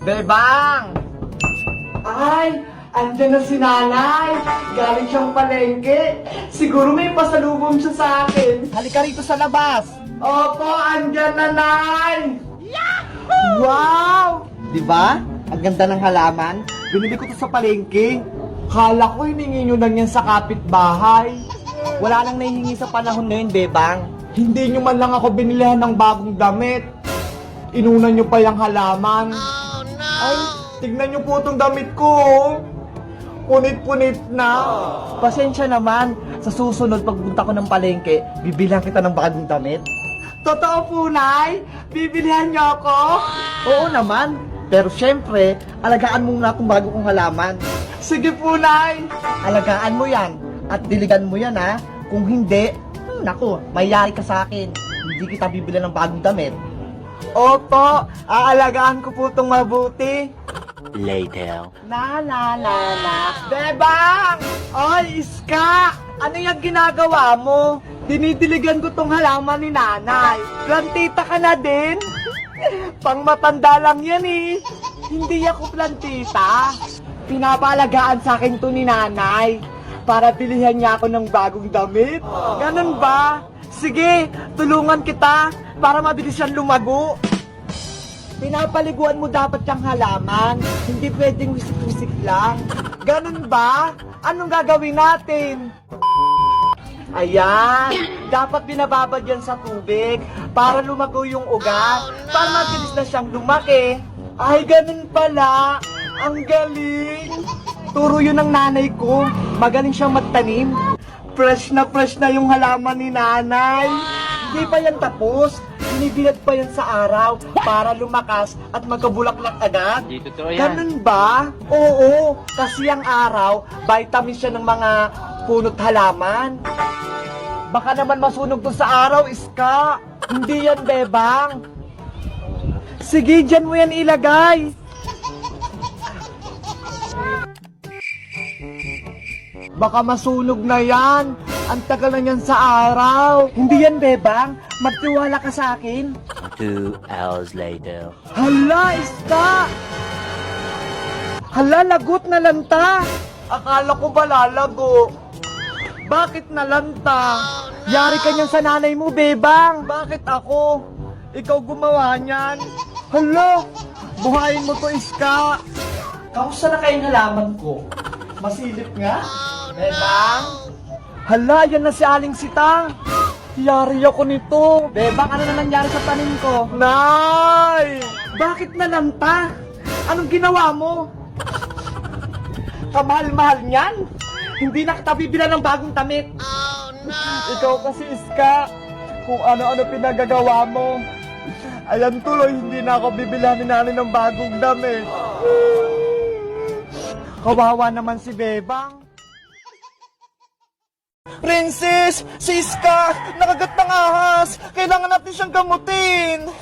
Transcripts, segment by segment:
Bebang! Ay, andyan na si nanay. Galing siyang palengke. Siguro may pasalubong siya sa akin. Halika rito sa labas. Opo, andyan na, nay. Yahoo! Wow! Diba? Ang ganda ng halaman. Binili ko to sa palengke. Kala ko hiningi nyo lang yan sa kapitbahay. Wala nang nahihingi sa panahon na yun, Bebang. Hindi nyo man lang ako binilihan ng bagong damit. Inuna nyo pa yung halaman. Oh, no! Ay, tignan nyo po itong damit ko. Punit-punit na. Pasensya naman. Sa susunod, pagpunta ko ng palengke, bibilihan kita ng bagong damit. Totoo po, Nay? Bibilihan nyo ako? Oo naman. Pero syempre, alagaan mo muna itong bago kong halaman. Sige po, Nay. Alagaan mo yan. At diligan mo yan, ha? Kung hindi, naku, mayayari ka sa akin. Hindi kita bibilihan ng bagong damit. Opo, aalagaan ko po itong mabuti. Later. Na. Bebang! Oy, Iska! Ano yung ginagawa mo? Dinidiligan ko tong halaman ni nanay. Plantita ka na din? Pang matanda lang yan eh. Hindi ako plantita. Pinapalagaan sa akin to ni nanay. Para bilihan niya ako ng bagong damit. Ganun ba? Sige, tulungan kita para mabilis siyang lumago. Pinapaliguan mo dapat yung halaman. Hindi pwedeng wisik-wisik lang. Ganun ba? Anong gagawin natin? Ayan, dapat binababad yan sa tubig para lumago yung ugat. Para mabilis na siyang lumaki. Ay, ganun pala. Ang galing. Turo yun ng nanay ko. Magaling siyang magtanim. Fresh na yung halaman ni nanay. Hindi pa yan tapos. Binibilad pa yan sa araw para lumakas at magkabulaklak agad. Hindi totoo yan. Ganun ba? Oo, kasi ang araw, vitamin siya ng mga punot halaman. Baka naman masunog to sa araw, Iska. Hindi yan, Bebang. Sige, dyan mo yan ilagay. Baka masunog na yan. Ang tagal na yan sa araw. Hindi yan, Bebang. Magtiwala ka sa akin. 2 hours later. Hala, Iska! Hala, lagot na lanta. Akala ko ba lalago? Bakit nalanta? Yari ka niyan sa nanay mo, Bebang. Bakit ako? Ikaw gumawa niyan. Hala, buhayin mo to, Iska. Kamusta na kayong halaman ko? Masilip nga? Bebang? Hala, yan na si Aling Sitang. Yari ako nito. Bebang, ano na nangyari sa tanim ko? Nay! Bakit nalanta? Anong ginawa mo? Kamahal-mahal niyan? Hindi na kita bibilan ng bagong damit. Oh, no! Ikaw kasi, Iska, kung ano-ano pinagagawa mo. Ayan tuloy, hindi na ako bibilan ni nanay ng bagong damit. Kawawa naman si Bebang. Princess! Si Iska! Nakagat ng ahas! Kailangan natin siyang gamutin!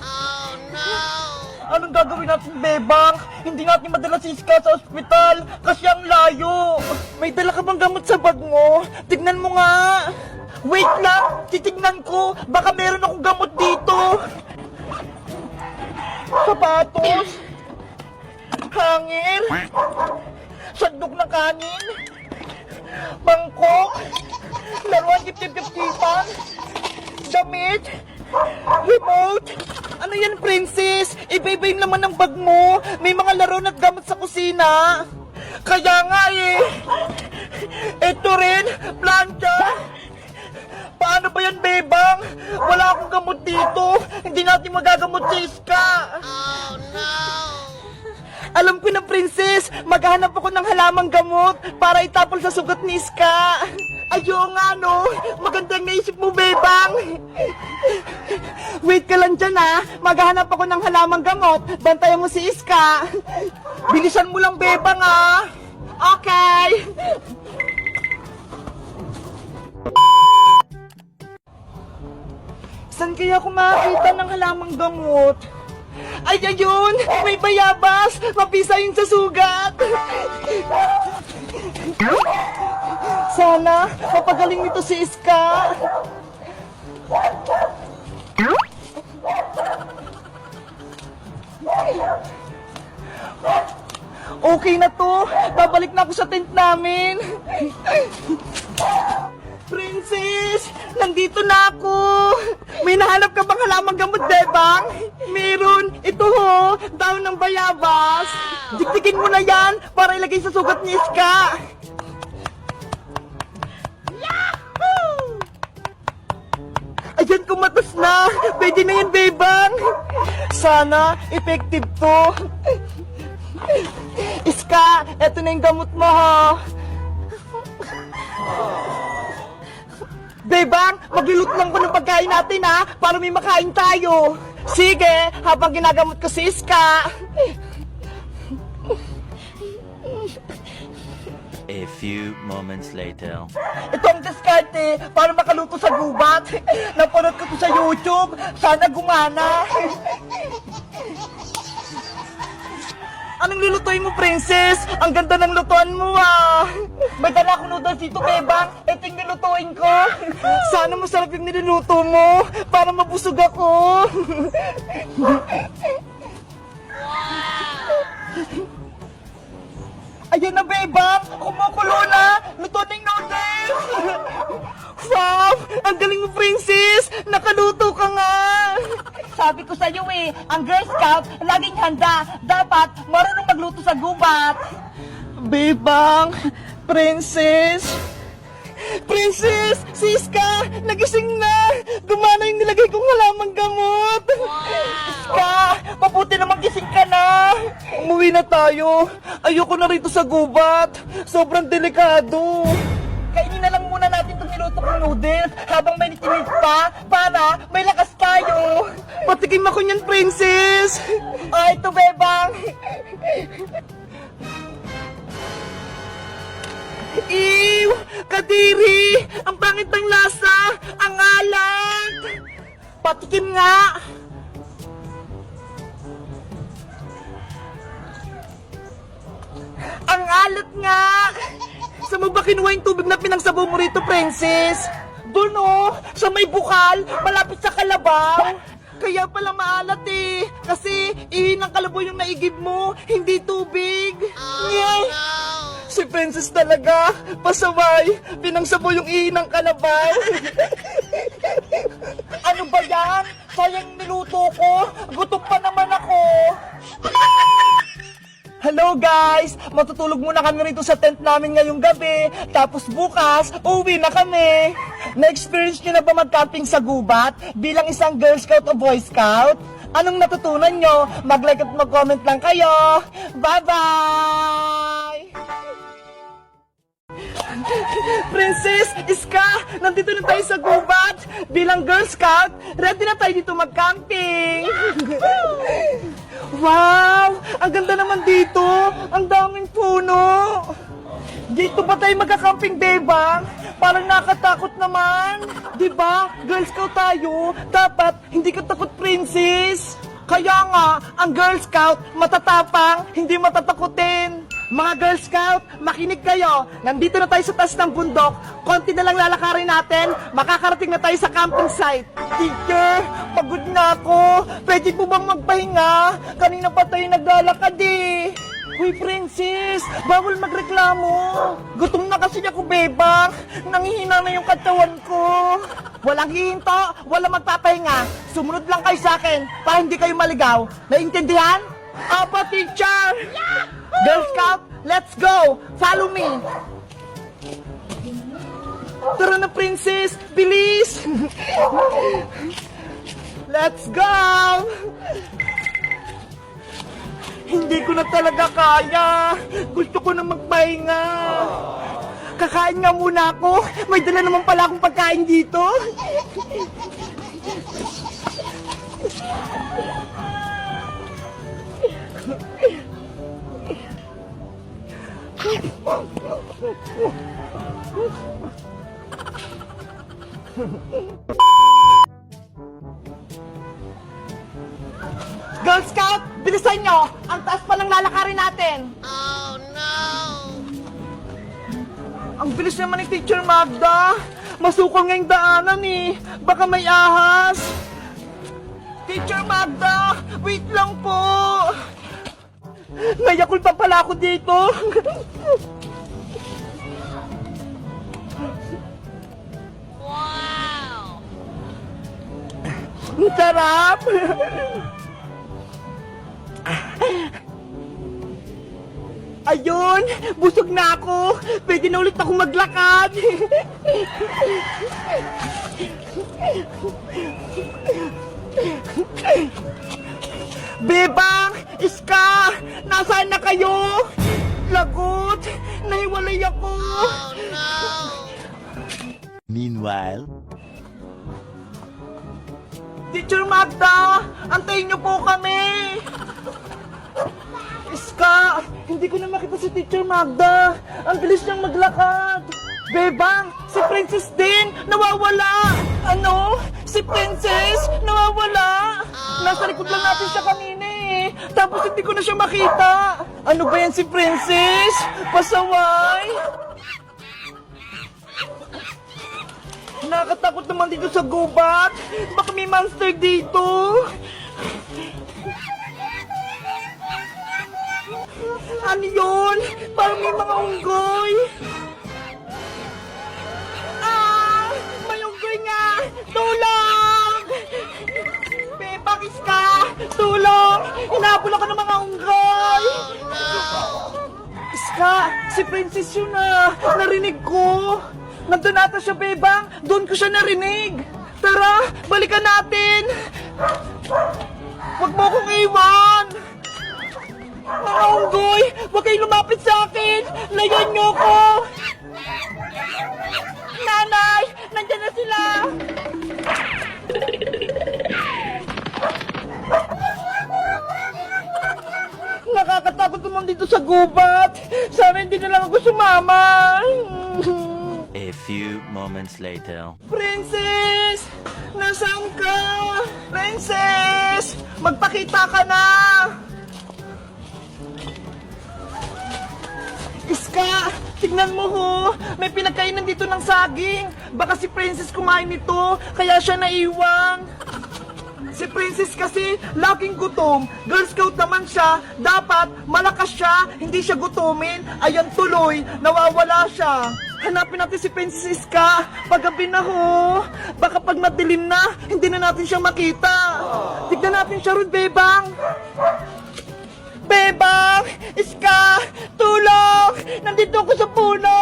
Oh no! Anong gagawin natin, Bebang? Hindi natin madala si Iska sa ospital kasi ang layo! May dala ka bang gamot sa bag mo? Tignan mo nga! Wait lang! Titignan ko! Baka meron akong gamot dito! Sapatos! Hangir! Sandok ng kanin! Bangkok, laruan kip-kip-kipan, damit, remote. Ano yan, Princess? Iba-iba yung laman ng bag mo. May mga laro at gamot sa kusina. Kaya nga eh. Ito rin, plancha. Paano ba yan, Bebang? Wala akong gamot dito. Hindi natin magagamot si Iska. Oh no! Alam ko na, Princess, maghahanap ako ng halamang gamot para itapon sa sugat ni Iska. Ayaw nga, no? Magandang naisip mo, Bebang. Wait ka lang dyan, ha? Maghahanap ako ng halamang gamot. Bantayan mo si Iska. Bilisan mo lang, Bebang, ha? Okay. Saan kaya ako makakita ng halamang gamot? Ay, ayun! May bayabas! Mapisa yun sa sugat! Sana, mapagaling nito si Iska! Okay na to. Babalik na ako sa tent namin. Princess, nandito na ako. May nahanap ka bang halamang gamot, Bebang? Meron. Ito ho, daon ng bayabas. Dikdikin mo na yan para ilagay sa sugat ni Iska. Yahoo! Ayan, kumatas na. Pwede na yan, Bebang. Sana, effective to. Iska, eto na yung gamot mo, ha. Bebang, magluluto lang ko ng pagkain natin, ha, para may makain tayo. Sige, habang ginagamot ko si Iska. A few moments later. Ito ang diskarte para makaluto sa gubat. Napanood ko to sa YouTube. Sana gumana. Anong lulutuin mo, Princess? Ang ganda ng lutuan mo, ah. May dala akong noodles dito, Bebang. Ito yung nilutuin ko. Sana masarap yung niluluto mo para mabusog ako. Ayan na, Bebang. Kumukulo na. Luto na yung noodles. Wow! Ang galing mo, Princess! Nakaluto ka nga! Sabi ko sa'yo eh, ang Girl Scout laging handa. Dapat marunong magluto sa gubat. Bebang! Princess! Princess! Siska! Nagising na! Gumana yung nilagay kong halamang gamot! Siska! Mabuti naman gising ka na! Umuwi na tayo! Ayoko na rito sa gubat! Sobrang delikado! Kainin na lang muna natin itong niluto kong noodles habang may nitinit pa para may lakas tayo. Patikim ako niyan, Princess. Ay, ito, Bebang. Ew! Kadiri! Ang pangit ng lasa! Ang alat! Patikim nga! Ang alat nga! Saan mo ba kinuha yung tubig na pinangsabaw mo rito, Princess? Doon oh, sa may bukal, malapit sa kalabaw. Kaya pala maalat eh. Kasi ihin ng kalabaw yung naigib mo, hindi tubig. Nyay! Si Princess talaga, pasaway, pinangsabaw yung ihin ng kalabaw. Ano ba yan? Sayang niluto ko, gutom pa naman ako. Hello guys! Matutulog muna kami rito sa tent namin ngayong gabi. Tapos bukas, uwi na kami. Na-experience nyo na ba mag-camping sa gubat bilang isang Girl Scout o Boy Scout? Anong natutunan nyo? Mag-like at mag-comment lang kayo. Bye-bye! Princess, Iska, nandito na tayo sa gubat. Bilang Girl Scout, ready na tayo dito mag-camping. Wow! Ang ganda naman dito! Ang daming puno! Dito ba tayo magka-camping, Bebang? Parang nakatakot naman! Diba? Girl Scout tayo! Dapat hindi ka takot, Princess! Kaya nga, ang Girl Scout matatapang, hindi matatakutin! Mga Girl Scout, makinig kayo! Nandito na tayo sa taas ng bundok. Konti na lang lalakarin natin. Makakarating na tayo sa camping site. Teacher, pagod na ako. Pwede po bang magpahinga? Kanina pa tayo naglalakad eh. Uy, Princess, bawal magreklamo. Gutom na kasi ako, Bebang. Nangihina na yung katawan ko. Walang hihinto, walang magpapahinga. Sumunod lang kayo sa akin para hindi kayo maligaw. Naintindihan? Apa, teacher! Girl Scout, let's go! Follow me! Tara na, Princess! Bilis! Let's go! Hindi ko na talaga kaya. Gusto ko na magpahinga. Kakain nga muna ako. May dala naman pala akong pagkain dito. Girl Scout, bilisan nyo! Ang taas pa ng lalakarin natin! Oh, no! Ang bilis naman ni Teacher Magda! Masukol nga yung daanan eh! Baka may ahas! Teacher Magda, wait lang po. Nayakul pa pala ako dito. Wow! Ang sarap. Ayun, busog na ako. Pwede na ulit ako maglakad. Bebang! Iska! Nasaan na kayo? Lagot! Nahiwalay ako! Oh no! Meanwhile, Teacher Magda! Antayin niyo po kami! Iska! Hindi ko na makita si Teacher Magda! Ang bilis niyang maglakad! Bebang! Si Princess din! Nawawala! Ano? Si Princess? Nawawala! Nasa likod lang natin siya kanina eh! Tapos hindi ko na siya makita! Ano ba yan si Princess? Pasaway! Nakakatakot naman dito sa gubat! Baka may monster dito! Ano yun? Parang may mga unggoy! Ah! May unggoy nga! Tulong! Bebang Iska! Tulong! Hinabol ako ng mga unggoy! Iska! Si Princess yun ah! Narinig ko! Nandun ata siya, Bebang! Doon ko siya narinig! Tara! Balikan natin! Huwag mo akong iwan! Mga unggoy! Huwag kayong lumapit sa akin! Layan niyo ko! Nanay! Nandiyan na sila! Nakakatakot naman dito sa gubat! Sana hindi na lang ako sumama! a few moments later. Princess! Nasaan ka? Princess! Magpakita ka na! Iska! Tignan mo ho! May pinagkainan dito ng saging! Baka si Princess kumain nito, kaya siya naiwang! Si Princess kasi laging gutom. Girl Scout naman siya. Dapat malakas siya, hindi siya gutumin. Ayan tuloy, nawawala siya. Hanapin natin si Princess Iska. Paggabi na ho. Baka pag madilim na, hindi na natin siya makita. Tignan natin siya ron, Bebang. Bebang! Iska! Tulong! Nandito ako sa puno!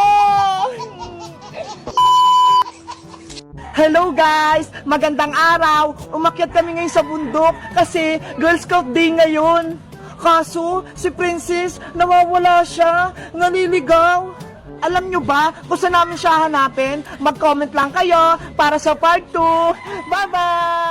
Hello guys! Magandang araw! Umakyat kami ngayon sa bundok kasi Girl Scout Day ngayon. Kaso, si Princess, nawawala siya, naliligaw. Alam nyo ba kung saan namin siya hanapin? Mag-comment lang kayo para sa part 2. Bye-bye!